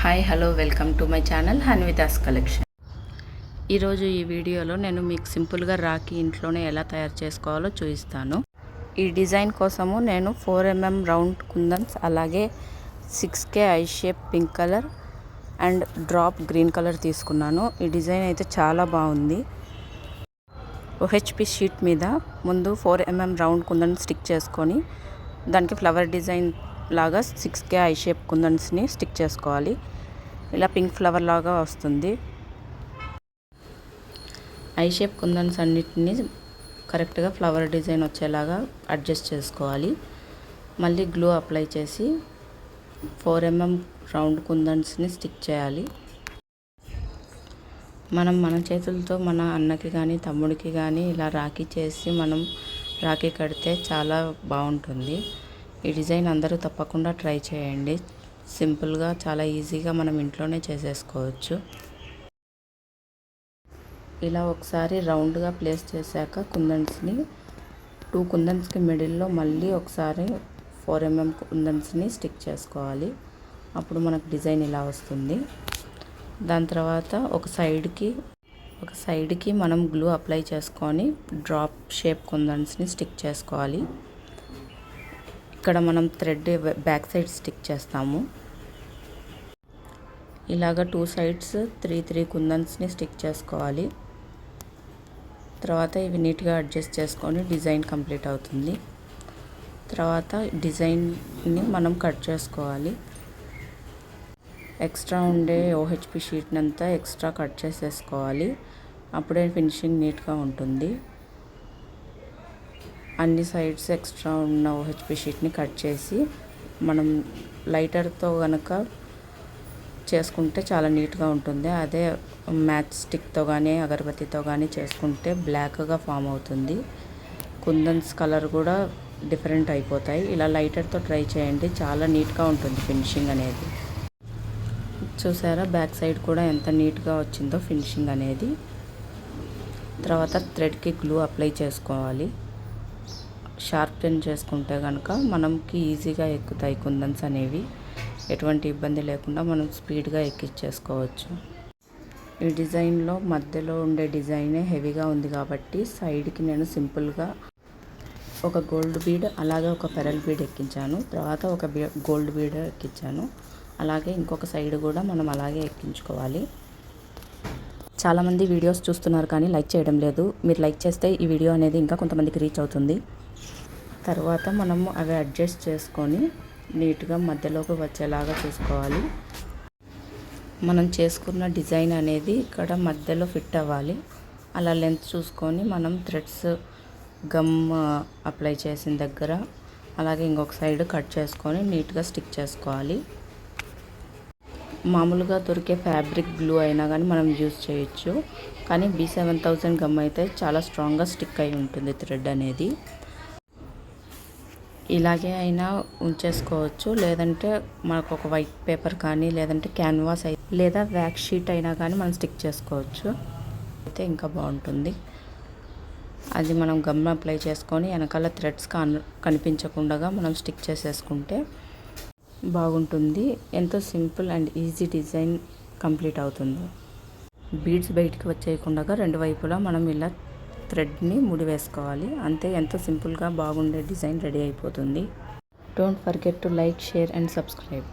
Hi hello welcome to my channel Hanvita's collection. ఈరోజు ఈ వీడియోలో నేను మీకు సింపుల్గా రాఖీ ఇంట్లోనే ఎలా తయారు చేసుకోవాలో చూపిస్తాను. ఈ డిజైన్ కోసము నేను 4mm రౌండ్ కుందన్స్, అలాగే 6K I shape pink colour and drop green colour తీసుకున్నాను. ఈ డిజైన్ అయితే చాలా బాగుంది. OHP షీట్ మీద ముందు 4mm రౌండ్ కుందన్ స్టిక్ చేసుకొని దానికి ఫ్లవర్ డిజైన్ లాగా 6K ఐ షేప్ కుందన్స్ని స్టిక్ చేసుకోవాలి. ఇలా పింక్ ఫ్లవర్ లాగా వస్తుంది. ఐ షేప్ కుందన్స్ అన్నిటిని కరెక్ట్గా ఫ్లవర్ డిజైన్ వచ్చేలాగా అడ్జస్ట్ చేసుకోవాలి. మళ్ళీ గ్లూ అప్లై చేసి 4mm రౌండ్ కుందన్స్ని స్టిక్ చేయాలి. మన చేతులతో మన అన్నకి కానీ తమ్ముడికి కానీ ఇలా రాఖీ చేసి మనం రాఖీ కడితే చాలా బాగుంటుంది. ఈ డిజైన్ అందరూ తప్పకుండా ట్రై చేయండి. సింపుల్గా చాలా ఈజీగా మనం ఇంట్లోనే చేసేసుకోవచ్చు. ఇలా ఒకసారి రౌండ్గా ప్లేస్ చేశాక కుందన్స్ని 2 కుందన్స్కి మిడిల్లో మళ్ళీ ఒకసారి 4mm కుందన్స్ని స్టిక్ చేసుకోవాలి. అప్పుడు మనకు డిజైన్ ఇలా వస్తుంది. దాని తర్వాత ఒక సైడ్కి మనం గ్లూ అప్లై చేసుకొని డ్రాప్ షేప్ కుందన్స్ని స్టిక్ చేసుకోవాలి. ఇక్కడ మనం థ్రెడ్ బ్యాక్ సైడ్ స్టిక్ చేస్తాము. ఇలాగ 2 సైడ్స్ 3 కుందన్స్ని స్టిక్ చేసుకోవాలి. తర్వాత ఇవి నీట్గా అడ్జస్ట్ చేసుకొని డిజైన్ కంప్లీట్ అవుతుంది. తర్వాత డిజైన్ని మనం కట్ చేసుకోవాలి. ఎక్స్ట్రా ఉండే OHP షీట్ని అంతా ఎక్స్ట్రా కట్ చేసేసుకోవాలి. అప్పుడే ఫినిషింగ్ నీట్గా ఉంటుంది. అన్ని సైడ్స్ ఎక్స్ట్రా ఉన్న OHP షీట్ని కట్ చేసి మనం లైటర్తో కనుక చేసుకుంటే చాలా నీట్గా ఉంటుంది. అదే మ్యాచ్ స్టిక్తో కానీ అగరబత్తితో కానీ చేసుకుంటే బ్లాక్గా ఫామ్ అవుతుంది. కుందన్స్ కలర్ కూడా డిఫరెంట్ అయిపోతాయి. ఇలా లైటర్తో ట్రై చేయండి, చాలా నీట్గా ఉంటుంది ఫినిషింగ్ అనేది. చూసారా బ్యాక్ సైడ్ కూడా ఎంత నీట్గా వచ్చిందో ఫినిషింగ్ అనేది. తర్వాత థ్రెడ్కి గ్లూ అప్లై చేసుకోవాలి. షార్ప్ టర్న్ చేసుకుంటే కనుక మనకి ఈజీగా ఎక్కుతాయి కుందన్స్ అనేవి. ఎటువంటి ఇబ్బంది లేకుండా మనం స్పీడ్గా ఎక్కించేసుకోవచ్చు. ఈ డిజైన్లో మధ్యలో ఉండే డిజైనే హెవీగా ఉంది కాబట్టి సైడ్కి నేను సింపుల్గా ఒక గోల్డ్ బీడ్, అలాగే ఒక పెరల్ బీడ్ ఎక్కించాను. తర్వాత ఒక గోల్డ్ బీడ్ ఎక్కించాను. అలాగే ఇంకొక సైడ్ కూడా మనం అలాగే ఎక్కించుకోవాలి. చాలామంది వీడియోస్ చూస్తున్నారు కానీ లైక్ చేయడం లేదు. మీరు లైక్ చేస్తే ఈ వీడియో అనేది ఇంకా కొంతమందికి రీచ్ అవుతుంది. తర్వాత మనము అవి అడ్జస్ట్ చేసుకొని నీట్గా మధ్యలోకి వచ్చేలాగా చూసుకోవాలి. మనం చేసుకున్న డిజైన్ అనేది ఇక్కడ మధ్యలో ఫిట్ అవ్వాలి. అలా లెంత్ చూసుకొని మనం థ్రెడ్స్ గమ్ అప్లై చేసిన దగ్గర అలాగే ఇంకొక సైడ్ కట్ చేసుకొని నీట్గా స్టిక్ చేసుకోవాలి. మామూలుగా దొరికే ఫ్యాబ్రిక్ గ్లూ అయినా కానీ మనం యూజ్ చేయొచ్చు. కానీ B7000 గమ్ అయితే చాలా స్ట్రాంగ్గా స్టిక్ అయి ఉంటుంది థ్రెడ్ అనేది. ఇలాగే అయినా ఉంచేసుకోవచ్చు, లేదంటే మనకు ఒక వైట్ పేపర్ కానీ లేదంటే క్యాన్వాస్ లేదా వ్యాక్స్ షీట్ అయినా కానీ మనం స్టిక్ చేసుకోవచ్చు. అయితే ఇంకా బాగుంటుంది. అది మనం గమ్ అప్లై చేసుకొని వెనకాల థ్రెడ్స్ కనిపించకుండా మనం స్టిక్ చేసేసుకుంటే బాగుంటుంది. ఎంతో simple and easy design complete అవుతుంది. బీడ్స్ బయటికి వచ్చేయకుండా 2 వైపులా మనం ఇలా థ్రెడ్ని ముడి వేసుకోవాలి. అంతే, ఎంతో సింపుల్గా బాగుండే డిజైన్ రెడీ అయిపోతుంది. Don't forget to like, share and subscribe.